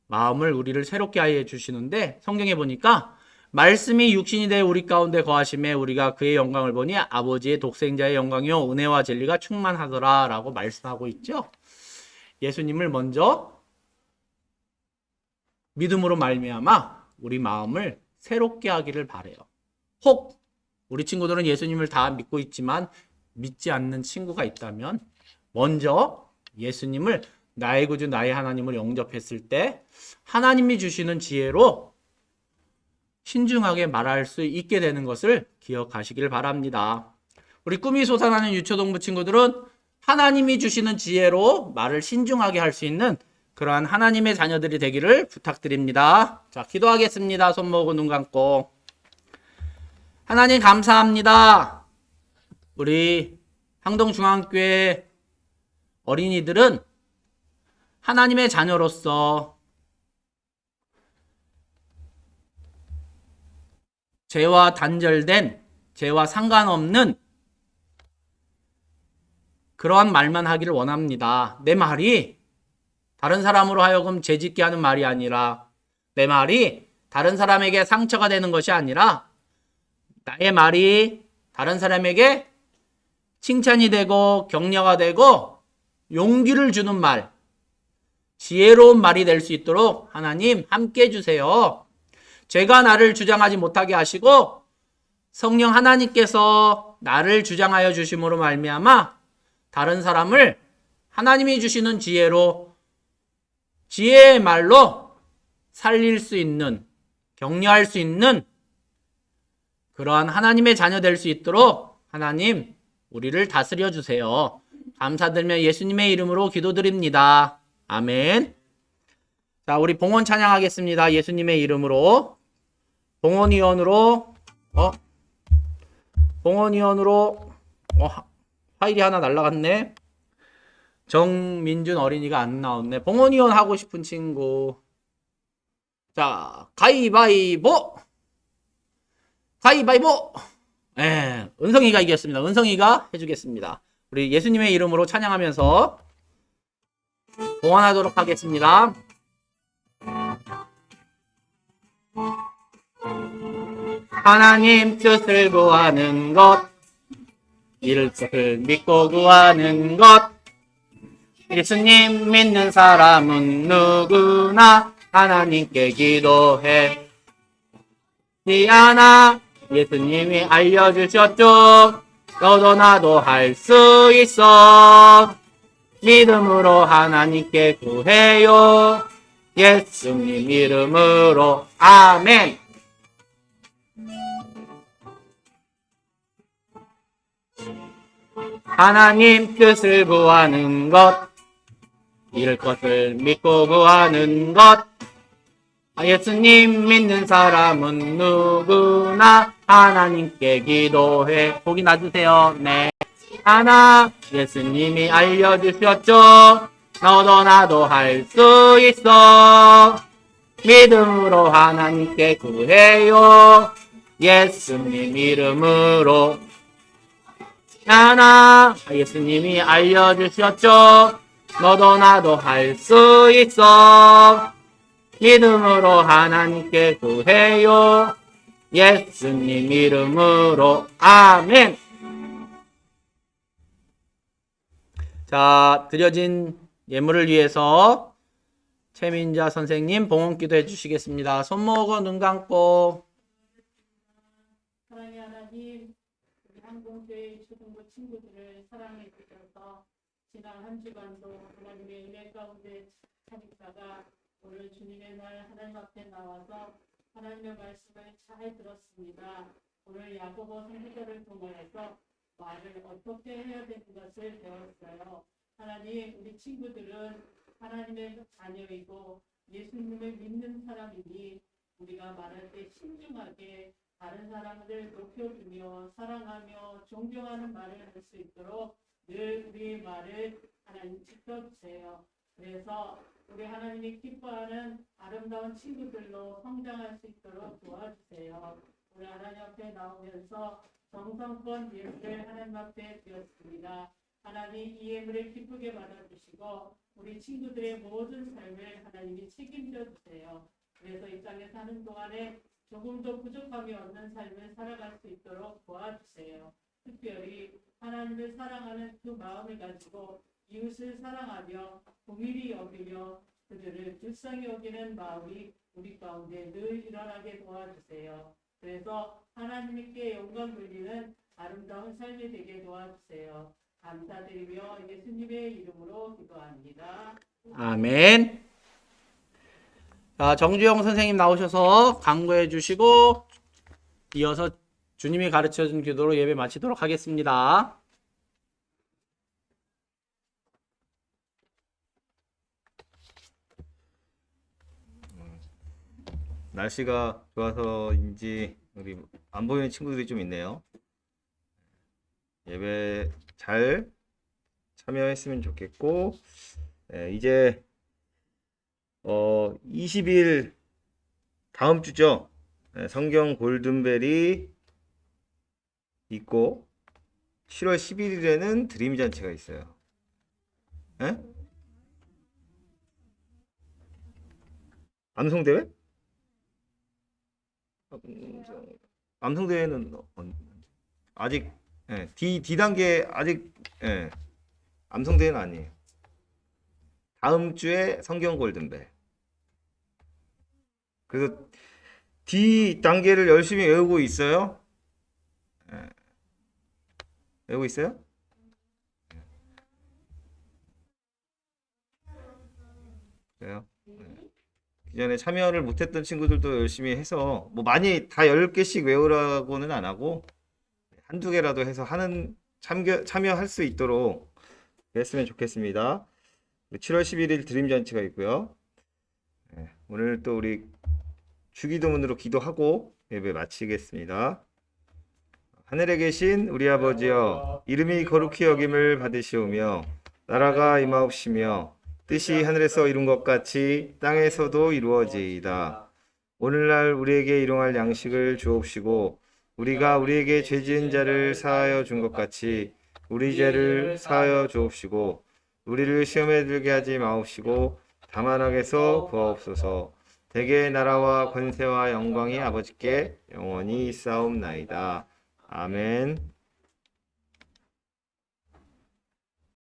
마음을 우리를 새롭게 하여 주시는데 성경에 보니까 말씀이 육신이 되어 우리 가운데 거하심에 우리가 그의 영광을 보니 아버지의 독생자의 영광이요 은혜와 진리가 충만하더라 라고 말씀하고 있죠. 예수님을 먼저 믿음으로 말미암아 우리 마음을 새롭게 하기를 바라요. 혹 우리 친구들은 예수님을 다 믿고 있지만 믿지 않는 친구가 있다면 먼저 예수님을 나의 구주 나의 하나님을 영접했을 때 하나님이 주시는 지혜로 신중하게 말할 수 있게 되는 것을 기억하시길 바랍니다. 우리 꿈이 솟아나는 유초동부 친구들은 하나님이 주시는 지혜로 말을 신중하게 할 수 있는 그러한 하나님의 자녀들이 되기를 부탁드립니다. 자, 기도하겠습니다. 손 모으고 눈 감고. 하나님 감사합니다. 우리 항동중앙교회 어린이들은 하나님의 자녀로서 죄와 단절된, 죄와 상관없는 그러한 말만 하기를 원합니다. 내 말이 다른 사람으로 하여금 죄짓게 하는 말이 아니라 내 말이 다른 사람에게 상처가 되는 것이 아니라 나의 말이 다른 사람에게 칭찬이 되고 격려가 되고 용기를 주는 말, 지혜로운 말이 될 수 있도록 하나님 함께 해주세요. 죄가 나를 주장하지 못하게 하시고 성령 하나님께서 나를 주장하여 주심으로 말미암아 다른 사람을 하나님이 주시는 지혜로 지혜의 말로 살릴 수 있는, 격려할 수 있는 그러한 하나님의 자녀 될 수 있도록 하나님 우리를 다스려 주세요. 감사드리며 예수님의 이름으로 기도드립니다. 아멘. 자, 우리 봉헌 찬양하겠습니다. 예수님의 이름으로. 봉헌위원으로 파일이 하나 날라갔네. 정민준 어린이가 안 나왔네. 봉헌위원 하고 싶은 친구. 자, 가위바위보. 은성이가 이겼습니다. 은성이가 해주겠습니다. 우리 예수님의 이름으로 찬양하면서 봉헌하도록 하겠습니다. 하나님 뜻을 구하는 것, 이를 뜻을 믿고 구하는 것. 예수님 믿는 사람은 누구나 하나님께 기도해. 하나 예수님이 알려주셨죠. 너도 나도 할 수 있어. 믿음으로 하나님께 구해요. 예수님 이름으로. 아멘. 하나님 뜻을 구하는 것, 이룰 것을 믿고 구하는 것. 예수님 믿는 사람은 누구나 하나님께 기도해. 보기 놔주세요. 네. 하나 예수님이 알려주셨죠. 너도 나도 할 수 있어. 믿음으로 하나님께 구해요. 예수님 이름으로. 하나 예수님이 알려주셨죠. 너도 나도 할 수 있어. 믿음으로 하나님께 구해요. 예수님 이름으로. 아멘. 자, 드려진 예물을 위해서 최민자 선생님 봉헌기도 해주시겠습니다. 손 모으고 눈 감고. 한 공교의 초등부 친구들을 사랑해 주셔서 지난 한 주간도 하나님의 은혜 가운데 참있다가 오늘 주님의 날 하나님 앞에 나와서 하나님의 말씀을 잘 들었습니다. 오늘 야고보 선지자를 통해서 말을 어떻게 해야 되는 것을 배웠어요. 하나님, 우리 친구들은 하나님의 자녀이고 예수님을 믿는 사람이니 우리가 말할 때 신중하게 다른 사람을 높여주며 사랑하며 존경하는 말을 할 수 있도록 늘 우리의 말을 하나님 지켜주세요. 그래서 우리 하나님이 기뻐하는 아름다운 친구들로 성장할 수 있도록 도와주세요. 우리 하나님 앞에 나오면서 정성껏 예물을 하나님 앞에 드렸습니다. 하나님 이 예물을 기쁘게 받아주시고 우리 친구들의 모든 삶을 하나님이 책임져 주세요. 그래서 이 땅에 사는 동안에 조금도 부족함이 없는 삶을 살아갈 수 있도록 도와주세요. 특별히 하나님을 사랑하는 그 마음을 가지고 이웃을 사랑하며 긍휼히 여기며 그들을 불쌍히 여기는 마음이 우리 가운데 늘 일어나게 도와주세요. 그래서 하나님께 영광 돌리는 아름다운 삶이 되게 도와주세요. 감사드리며 예수님의 이름으로 기도합니다. 아멘. 자, 정주영 선생님 나오셔서 강구해 주시고 이어서 주님이 가르쳐준 기도로 예배 마치도록 하겠습니다. 날씨가 좋아서인지 우리 안 보이는 친구들이 좀 있네요. 예배 잘 참여했으면 좋겠고, 이제 20일 다음 주죠. 성경 골든벨이 있고 7월 11일에는 드림 잔치가 있어요. 암송대회? 암송대회는 아직 D 단계 아직 암송대회는 아니에요. 다음 주에 성경 골든벨. 그래서 D 단계를 열심히 외우고 있어요. 외우고 있어요? 그래요? 기존에 참여를 못했던 친구들도 열심히 해서 뭐 많이 다 10개씩 외우라고는 안 하고 한두 개라도 해서 참여할 수 있도록 했으면 좋겠습니다. 7월 11일 드림 잔치가 있고요. 오늘 또 우리 주기도문으로 기도하고 예배 마치겠습니다. 하늘에 계신 우리 아버지여, 이름이 거룩히 여김을 받으시오며 나라가 임하옵시며 뜻이 하늘에서 이룬 것 같이 땅에서도 이루어지이다. 오늘날 우리에게 일용할 양식을 주옵시고 우리가 우리에게 죄 지은 자를 사하여 준 것 같이 우리 죄를 사하여 주옵시고 우리를 시험에 들게 하지 마옵시고 다만 악에서 구하옵소서. 대개 나라와 권세와 영광이 아버지께 영원히 있사옵나이다. 아멘.